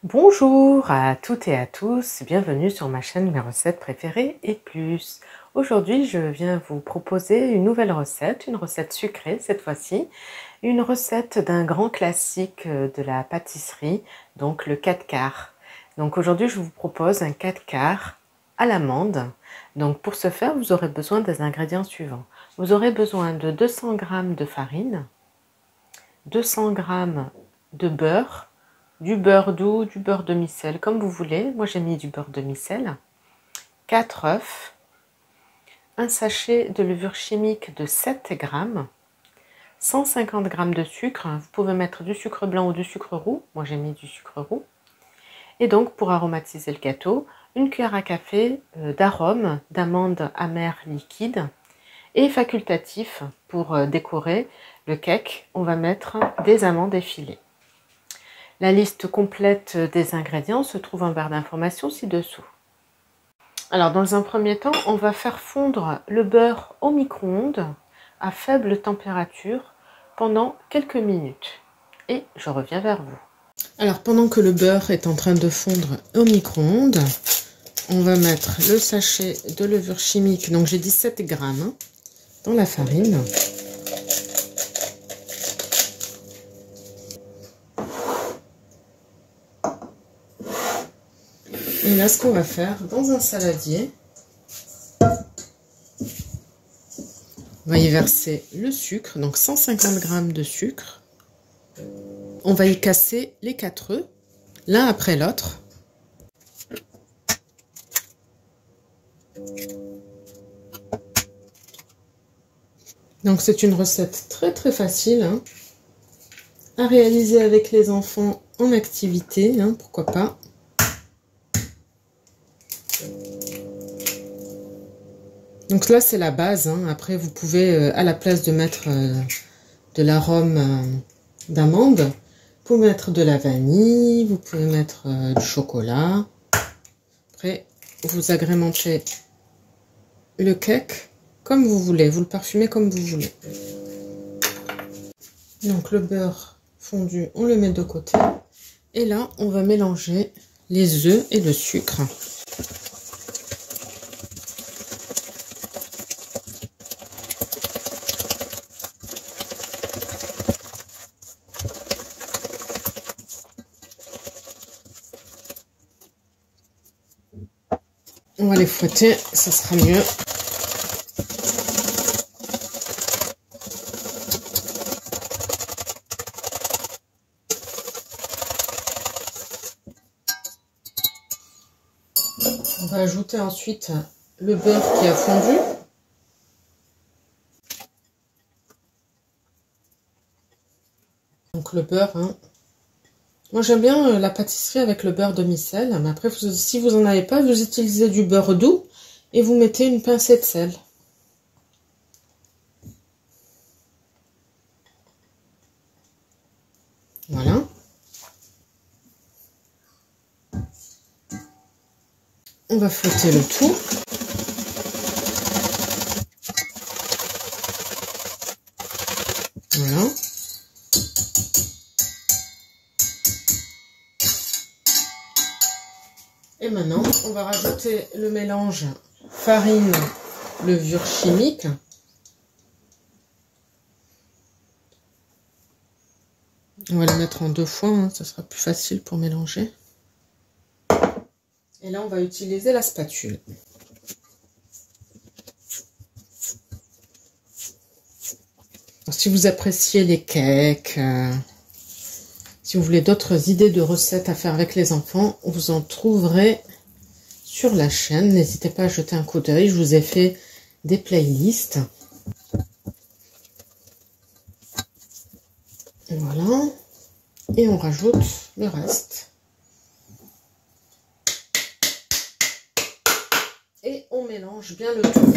Bonjour à toutes et à tous, bienvenue sur ma chaîne Mes recettes préférées et plus. Aujourd'hui, je viens vous proposer une nouvelle recette, une recette sucrée cette fois-ci, une recette d'un grand classique de la pâtisserie, donc le 4 quarts. Donc aujourd'hui, je vous propose un 4 quarts à l'amande. Donc pour ce faire, vous aurez besoin des ingrédients suivants. Vous aurez besoin de 200 g de farine, 200 g de beurre, du beurre doux, du beurre demi-sel, comme vous voulez. Moi, j'ai mis du beurre demi-sel. 4 œufs. Un sachet de levure chimique de 7 g. 150 g de sucre. Vous pouvez mettre du sucre blanc ou du sucre roux. Moi, j'ai mis du sucre roux. Et donc, pour aromatiser le gâteau, une cuillère à café d'arôme d'amandes amères liquides. Et facultatif, pour décorer le cake, on va mettre des amandes effilées. La liste complète des ingrédients se trouve en barre d'informations ci-dessous. Alors, dans un premier temps, on va faire fondre le beurre au micro-ondes à faible température pendant quelques minutes. Et je reviens vers vous. Alors, pendant que le beurre est en train de fondre au micro-ondes, on va mettre le sachet de levure chimique, donc j'ai dit 7 g, dans la farine. Et là, ce qu'on va faire, dans un saladier, on va y verser le sucre, donc 150 g de sucre. On va y casser les 4 œufs, l'un après l'autre. Donc c'est une recette très facile à réaliser avec les enfants en activité, pourquoi pas. Donc là, c'est la base. Après, vous pouvez, à la place de mettre de l'arôme d'amande, vous pouvez mettre de la vanille, vous pouvez mettre du chocolat. Après, vous agrémentez le cake comme vous voulez. Vous le parfumez comme vous voulez. Donc le beurre fondu, on le met de côté. Et là, on va mélanger les œufs et le sucre. On va les fouetter, ça sera mieux. On va ajouter ensuite le beurre qui a fondu. Donc le beurre, moi j'aime bien la pâtisserie avec le beurre demi-sel, mais après si vous n'en avez pas, vous utilisez du beurre doux et vous mettez une pincée de sel. Voilà. On va fouetter le tout. Voilà. Et maintenant, on va rajouter le mélange farine, levure chimique. On va le mettre en 2 fois, ça sera plus facile pour mélanger. Et là, on va utiliser la spatule. Alors, si vous appréciez les cakes, si vous voulez d'autres idées de recettes à faire avec les enfants, vous en trouverez sur la chaîne. N'hésitez pas à jeter un coup d'œil. Je vous ai fait des playlists. Voilà. Et on rajoute le reste. Et on mélange bien le tout.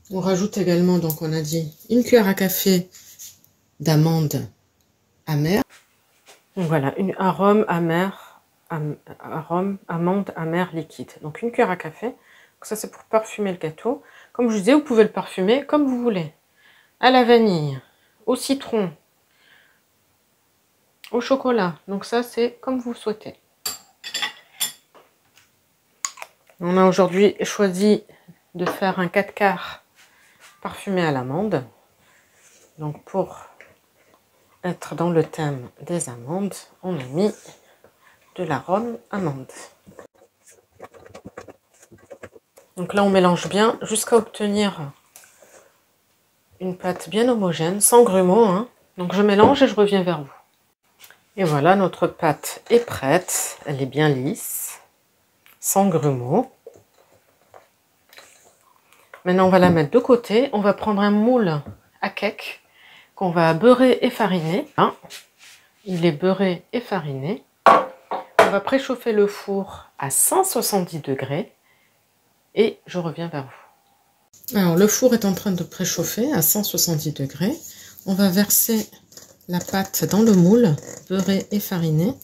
On rajoute également, donc on a dit, une cuillère à café d'amandes amères. Donc voilà, arôme amande amère liquide. Donc une cuillère à café. Donc ça c'est pour parfumer le gâteau. Comme je vous disais, vous pouvez le parfumer comme vous voulez. à la vanille, au citron, au chocolat. Donc ça, c'est comme vous souhaitez. On a aujourd'hui choisi de faire un 4/4 parfumé à l'amande. Donc pour être dans le thème des amandes, on a mis de l'arôme amande. Donc là, on mélange bien jusqu'à obtenir une pâte bien homogène, sans grumeaux, hein. Donc je mélange et je reviens vers vous. Et voilà, notre pâte est prête. Elle est bien lisse, sans grumeaux. Maintenant, on va la mettre de côté. On va prendre un moule à cake qu'on va beurrer et fariner. Hein, il est beurré et fariné. On va préchauffer le four à 170 degrés et je reviens vers vous. Alors, le four est en train de préchauffer à 170 degrés. On va verser la pâte dans le moule beurré et fariné.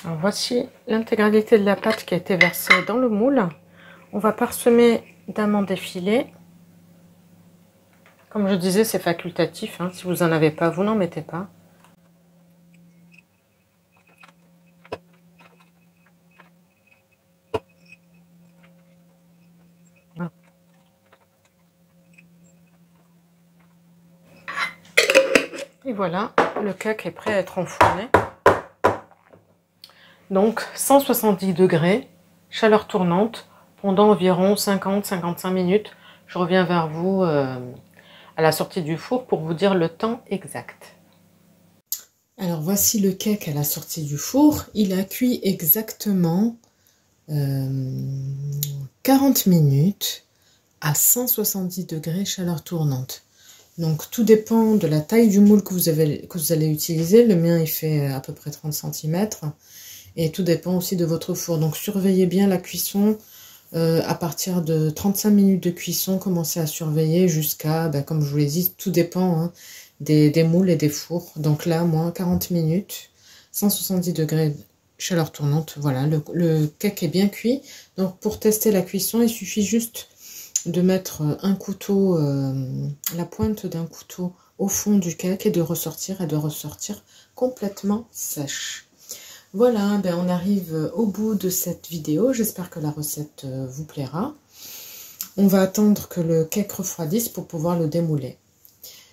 Alors, voici l'intégralité de la pâte qui a été versée dans le moule. On va parsemer d'amandes effilées. Comme je disais, c'est facultatif, hein. Si vous n'en avez pas, vous n'en mettez pas. Et voilà, le cake est prêt à être enfourné. Donc 170 degrés, chaleur tournante, pendant environ 50-55 minutes. Je reviens vers vous à la sortie du four pour vous dire le temps exact. Alors voici le cake à la sortie du four. Il a cuit exactement 40 minutes à 170 degrés, chaleur tournante. Donc tout dépend de la taille du moule que vous allez utiliser. Le mien il fait à peu près 30 cm. Et tout dépend aussi de votre four. Donc surveillez bien la cuisson. À partir de 35 minutes de cuisson, commencez à surveiller jusqu'à, comme je vous l'ai dit, tout dépend hein, des moules et des fours. Donc là, moi, 40 minutes, 170 degrés, chaleur tournante. Voilà, le cake est bien cuit. Donc pour tester la cuisson, il suffit juste de mettre un couteau, la pointe d'un couteau au fond du cake et de ressortir complètement sèche. Voilà, on arrive au bout de cette vidéo. J'espère que la recette vous plaira. On va attendre que le cake refroidisse pour pouvoir le démouler.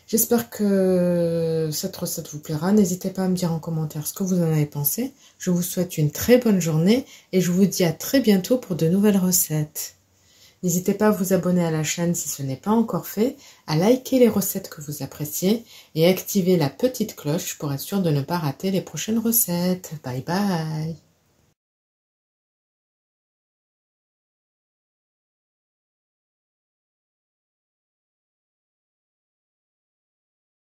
J'espère que cette recette vous plaira. N'hésitez pas à me dire en commentaire ce que vous en avez pensé. Je vous souhaite une très bonne journée et je vous dis à très bientôt pour de nouvelles recettes. N'hésitez pas à vous abonner à la chaîne si ce n'est pas encore fait, à liker les recettes que vous appréciez et activer la petite cloche pour être sûr de ne pas rater les prochaines recettes. Bye bye!